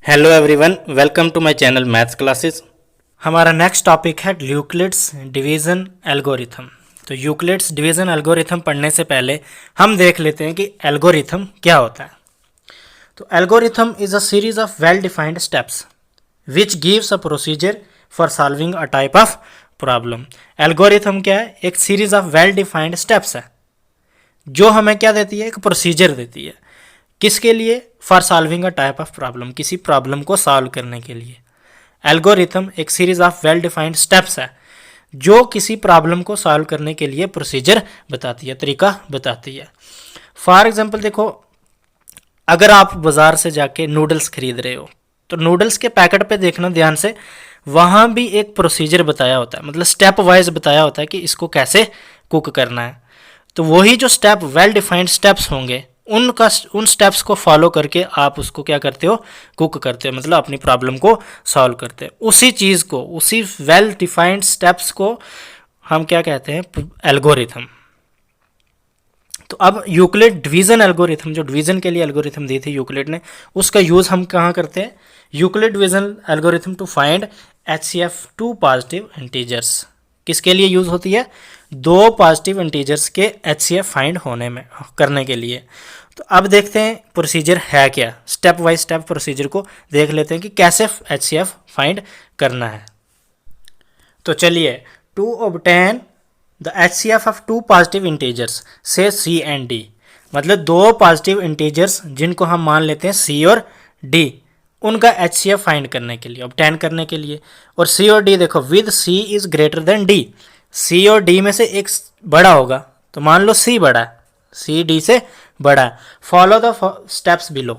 Hello everyone, welcome to my channel maths classes. हमारा next topic है Euclid's division algorithm. तो Euclid's division algorithm पढ़ने से पहले हम देख लेते हैं कि एल्गोरिथम क्या होता है। तो algorithm is a series of well defined steps which gives a procedure for solving a type of problem. Algorithm क्या है? एक series of well defined steps है जो हमें क्या देती है? एक प्रोसीजर देती है। किसके लिए? For solving a type of problem, किसी प्रॉब्लम को सॉल्व करने के लिए। एल्गोरिथम एक series of well defined steps है जो किसी प्रॉब्लम को सॉल्व करने के लिए प्रोसीजर बताती है, तरीका बताती है। फॉर एग्जांपल देखो, अगर आप बाजार से जाके नूडल्स खरीद रहे हो तो नूडल्स के पैकेट पे देखना ध्यान से, वहाँ भी एक प्रोसीजर बताया होता है, मतलब स्टेप वाइज बताया होता है कि इसको कैसे कुक करना है। तो वही जो स्टेप वेल डिफाइंड स्टेप्स होंगे उन स्टेप्स को फॉलो करके आप उसको क्या करते हो? कुक करते हो, मतलब अपनी प्रॉब्लम को सॉल्व करते हो। उसी चीज़ को, उसी वेल डिफाइंड स्टेप्स को हम क्या कहते हैं? एल्गोरिथम। तो अब यूक्लिड डिवीजन एल्गोरिथम, जो डिवीजन के लिए एल्गोरिथम दी थी यूक्लिड ने, उसका यूज़ हम कहाँ करते हैं? Euclid division algorithm to find HCF two positive integers. किसके लिए यूज़ होती है? दो पॉजिटिव इंटीजर्स के HCF फाइंड होने में, करने के लिए। तो अब देखते हैं प्रोसीजर है क्या। स्टेप बाय स्टेप प्रोसीजर को देख लेते हैं कि कैसे HCF फाइंड करना है। तो चलिए, to obtain the HCF of two positive integers से C एंड D, मतलब दो पॉजिटिव इंटीजर्स जिनको हम मान लेते हैं C और D, उनका HCF फाइंड करने के लिए, ऑब्टेन करने के लिए। और C और D देखो, with C is greater than D, C और D में से एक बड़ा होगा, तो मान लो C बड़ा है, C D से बड़ा है। Follow the steps below.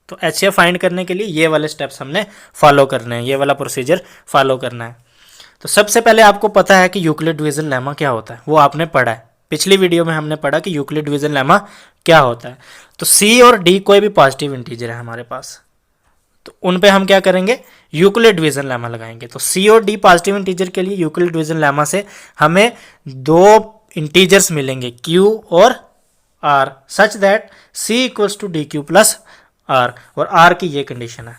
तो HCF फाइंड करने के लिए ये वाले स्टेप्स हमने फॉलो करने हैं, ये वाला प्रोसीजर फॉलो करना है। तो सबसे पहले आपको पता है कि यूक्लिड डिवीजन लेमा क्या होता है, वो आपने पढ़ा है। पिछली वीडियो में हमने पढ़ा कि यूक्लिड डिवीजन लेमा क्या होता है। तो C और D कोई भी पॉजिटिव इंटीजर है हमारे पास, तो उन पे हम क्या करेंगे? यूक्लिड डिवीजन लेमा लगाएंगे। तो C और D पॉजिटिव इंटीजर के लिए यूक्लिड डिवीजन लेमा से हमें दो इंटीजर्स मिलेंगे Q और R, such that C equals to DQ plus R, और R की ये कंडीशन है,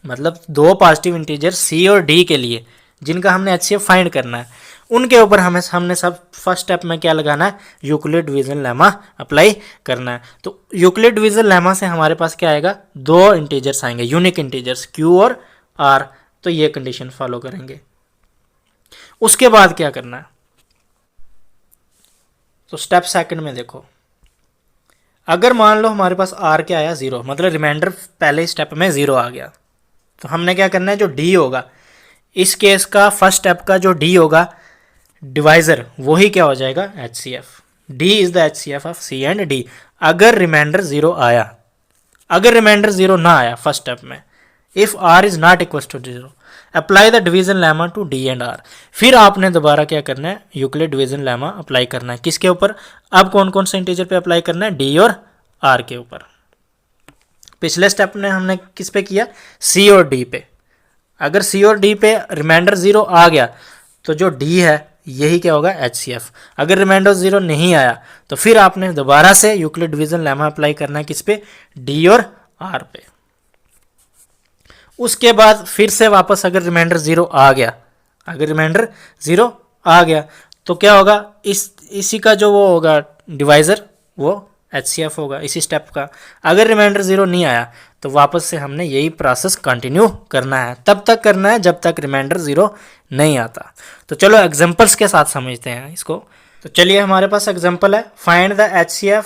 मतलब दो पॉजिटिव इंटीजर C और D के लिए जिनका हमने HCF फाइंड करना है, उनके ऊपर हमने सब फर्स्ट स्टेप में क्या लगाना है? यूक्लिड डिवीजन लेमा अप्लाई करना है। तो यूक्लिड डिवीजन लेमा से हमारे पास क्या आएगा? दो इंटीजर्स आएंगे, यूनिक इंटीजर्स Q और R। तो ये कंडीशन फॉलो करेंगे। उसके बाद क्या करना है? तो स्टेप सेकंड में देखो, अगर मान लो हमारे पास R क्या आया? 0, मतलब रिमाइंडर पहले स्टेप में 0 आ गया, तो हमने क्या करना है? जो D होगा, इस केस का फर्स्ट स्टेप का जो D होगा डिवाइजर, वही क्या हो जाएगा? HCF। D is the HCF of C and D। अगर रिमाइंडर 0 आया, अगर रिमाइंडर 0 ना आया फर्स्ट स्टेप में, if R is not equal to 0, apply the division lemma to D and R। फिर आपने दोबारा क्या करना है? यूक्लिड डिवीजन लेमा अप्लाई करना है। किसके ऊपर? अब कौन कौन से इंटीजर पे अप्लाई करना है? D और R के ऊपर। पिछले स्टेप में हमने किस पे किया? C और D पे। अगर C और D पे रिमाइंडर 0 आ गया तो जो D है यही क्या होगा? HCF। अगर रिमाइंडर 0 नहीं आया तो फिर आपने दोबारा से यूक्लिड डिवीजन लेमा अप्लाई करना है। किस पे? D और R पे। उसके बाद फिर से वापस अगर रिमाइंडर 0 आ गया, अगर रिमाइंडर 0 आ गया तो क्या होगा? इसी का जो वो होगा डिवाइजर, वो HCF होगा इसी स्टेप का। अगर रिमाइंडर 0 नहीं आया तो वापस से हमने यही प्रोसेस कंटिन्यू करना है, तब तक करना है जब तक रिमाइंडर 0 नहीं आता। तो चलो एग्जांपल्स के साथ समझते हैं इसको। तो चलिए, हमारे पास एग्जांपल है, find the HCF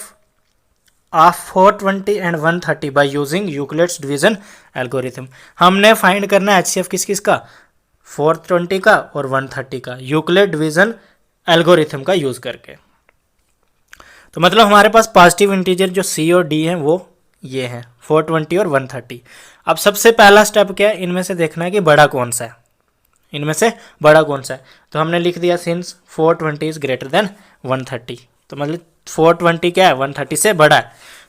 of 420 and 130 by using Euclid's division algorithm. हमने फाइंड करना है HCF किस किस का? 420 का और 130 का, यूक्लिड डिवीजन एल्गोरिथम का यूज करके। तो मतलब हमारे पास पॉजिटिव इंटीजर जो C और D हैं वो ये हैं, 420 और 130। अब सबसे पहला स्टेप क्या है? इनमें से देखना है कि बड़ा कौन सा है, इनमें से बड़ा कौन सा है। तो हमने लिख दिया सिंस 420 इज ग्रेटर देन 130, तो मतलब 420 क्या है? 130 से बड़ा है।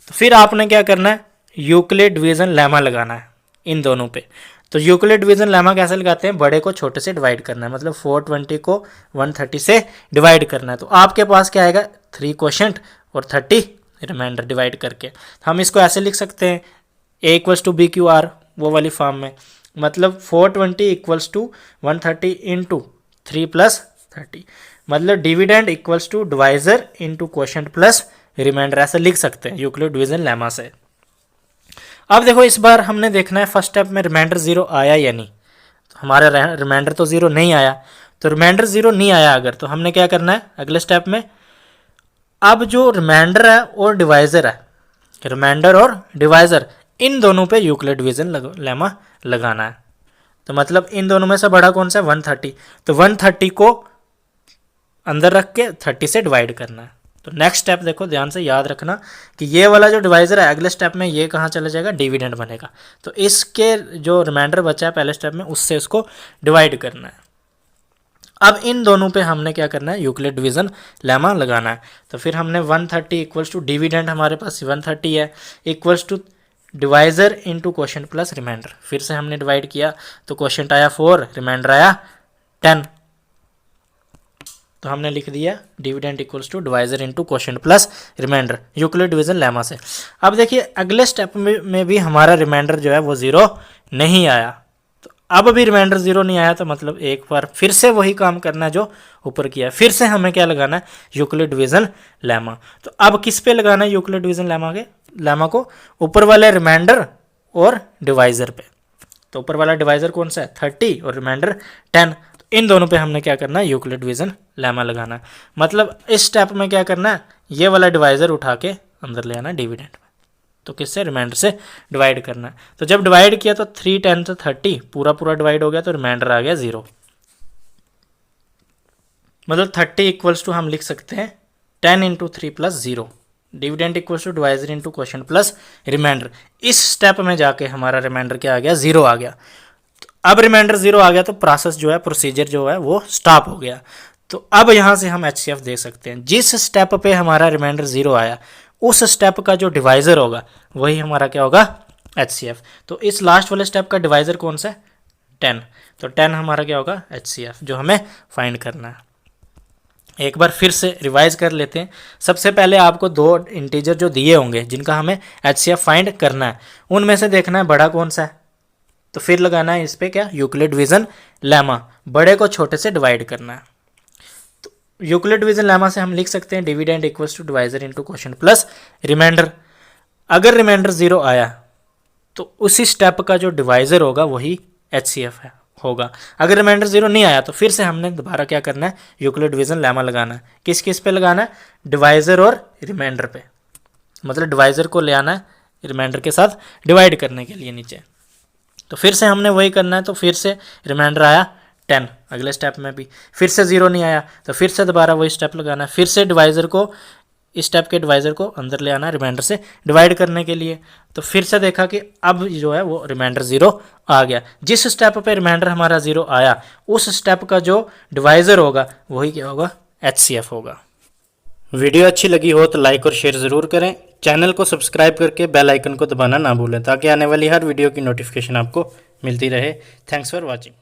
तो फिर आपने क्या करना है? यूक्लिड डिवीजन लेमा लगाना है इन दोनों पे। तो यूक्लिड डिवीजन लेमा कैसे लगाते हैं? बड़े को छोटे से डिवाइड करना है, मतलब 420 को 130 से डिवाइड करना है। तो आपके पास क्या आएगा? 3 क्वोशंट और 30 रिमाइंडर डिवाइड करके। हम इसको ऐसे लिख सकते हैं, A इक्वल्स टू BQR, वो वाली फॉर्म में, मतलब 420 इक्वल्स टू 130 इंटू 3 प्लस 30, मतलब dividend equals to divisor into quotient plus remainder, ऐसे लिख सकते हैं यूक्लिड डिवीजन लेमा से। अब देखो इस बार हमने देखना है फर्स्ट स्टेप में रिमाइंडर 0 आया या नहीं। तो हमारा रिमाइंडर तो 0 नहीं आया, तो रिमाइंडर 0 नहीं आया अगर, तो हमने क्या करना है अगले स्टेप में, अब जो रिमाइंडर है और डिवाइजर है, रिमाइंडर और डिवाइजर इन दोनों पे यूक्लिड डिवीजन लेमा लगाना है। तो मतलब इन दोनों में से बड़ा कौन सा है 130, तो 130 को अंदर रख के 30 से डिवाइड करना है। तो नेक्स्ट स्टेप देखो ध्यान से याद रखना कि ये वाला जो डिवाइजर है अगले स्टेप में ये कहाँ चला जाएगा, डिविडेंड बनेगा। तो इसके जो रिमाइंडर बचा है पहले स्टेप में उससे इसको डिवाइड करना है। अब इन दोनों पे हमने क्या करना है, यूक्लिड डिवीजन लेमा लगाना है। तो फिर हमने 130 इक्वल्स टू डिविडेंड हमारे पास 130 है, equals to divisor into quotient plus remainder, फिर से हमने डिवाइड किया तो क्वोशंट आया 4, रिमाइंडर आया 10, तो हमने लिख दिया dividend equals to divisor into quotient plus remainder Euclid division lemma से। अब देखिए अगले स्टेप में भी हमारा रिमाइंडर जो है वो 0 नहीं आया, तो अब भी रिमाइंडर 0 नहीं आया, तो मतलब एक बार फिर से वही काम करना है जो ऊपर किया है, फिर से हमें क्या लगाना है, यूक्लिड डिवीजन लेमा। तो अब किस पे लगाना है यूक्लिड डिवीजन लेमा को, ऊपर वाले रिमाइंडर और डिवाइजर पे। तो ऊपर वाला डिवाइजर कौन सा है 30 और रिमाइंडर 10, इन दोनों पे हमने क्या करना है, यूक्लिड डिवीजन लेमा लगाना है। मतलब इस स्टेप में क्या करना है, ये वाला डिवाइजर उठा के अंदर ले आना डिविडेंड में, तो किससे, रिमाइंडर से डिवाइड करना है। तो जब डिवाइड किया तो 3 10 तो 30 पूरा डिवाइड हो गया, तो रिमाइंडर आ गया 0, मतलब 30 इक्वल्स टू हम लिख सकते हैं 10 into 3 plus 0, dividend equals to divisor into quotient plus remainder. इस स्टेप में जाके हमारा रिमाइंडर क्या आ गया, 0 आ गया। अब रिमाइंडर 0 आ गया तो प्रोसेस जो है, प्रोसीजर जो है वो स्टॉप हो गया। तो अब यहाँ से हम HCF देख सकते हैं, जिस स्टेप पे हमारा रिमाइंडर 0 आया उस स्टेप का जो डिवाइजर होगा वही हमारा क्या होगा, HCF। तो इस लास्ट वाले स्टेप का डिवाइजर कौन सा है 10, तो 10 हमारा क्या होगा HCF, जो हमें फाइंड करना है। एक बार फिर से रिवाइज कर लेते हैं। सबसे पहले आपको 2 इंटीजर जो दिए होंगे जिनका हमें HCF फाइंड करना है, उनमें से देखना है बड़ा कौन सा है, तो फिर लगाना है इस पे क्या, यूक्लिड डिवीजन लेमा, बड़े को छोटे से डिवाइड करना है। तो यूक्लिड डिवीजन लेमा से हम लिख सकते हैं dividend equals to divisor into quotient plus remainder. अगर रिमाइंडर 0 आया तो उसी स्टेप का जो डिवाइजर होगा वही HCF होगा। अगर रिमाइंडर 0 नहीं आया तो फिर से हमने दोबारा क्या करना है, यूक्लिड डिवीजन लेमा लगाना है। किस किस पे लगाना है, डिवाइजर और रिमाइंडर पे, मतलब डिवाइजर को ले आना है रिमाइंडर के साथ डिवाइड करने के लिए नीचे। तो फिर से हमने वही करना है, तो फिर से रिमाइंडर आया 10, अगले स्टेप में भी फिर से 0 नहीं आया, तो फिर से दोबारा वही स्टेप लगाना है, फिर से डिवाइजर को, इस स्टेप के डिवाइजर को अंदर ले आना है रिमाइंडर से डिवाइड करने के लिए। तो फिर से देखा कि अब जो है वो रिमाइंडर 0 आ गया। जिस स्टेप पे रिमाइंडर हमारा 0 आया उस स्टेप का जो डिवाइजर होगा वही क्या होगा, HCF होगा। वीडियो अच्छी लगी हो तो लाइक और शेयर ज़रूर करें, चैनल को सब्सक्राइब करके बेल आइकन को दबाना ना भूलें ताकि आने वाली हर वीडियो की नोटिफिकेशन आपको मिलती रहे। Thanks for watching.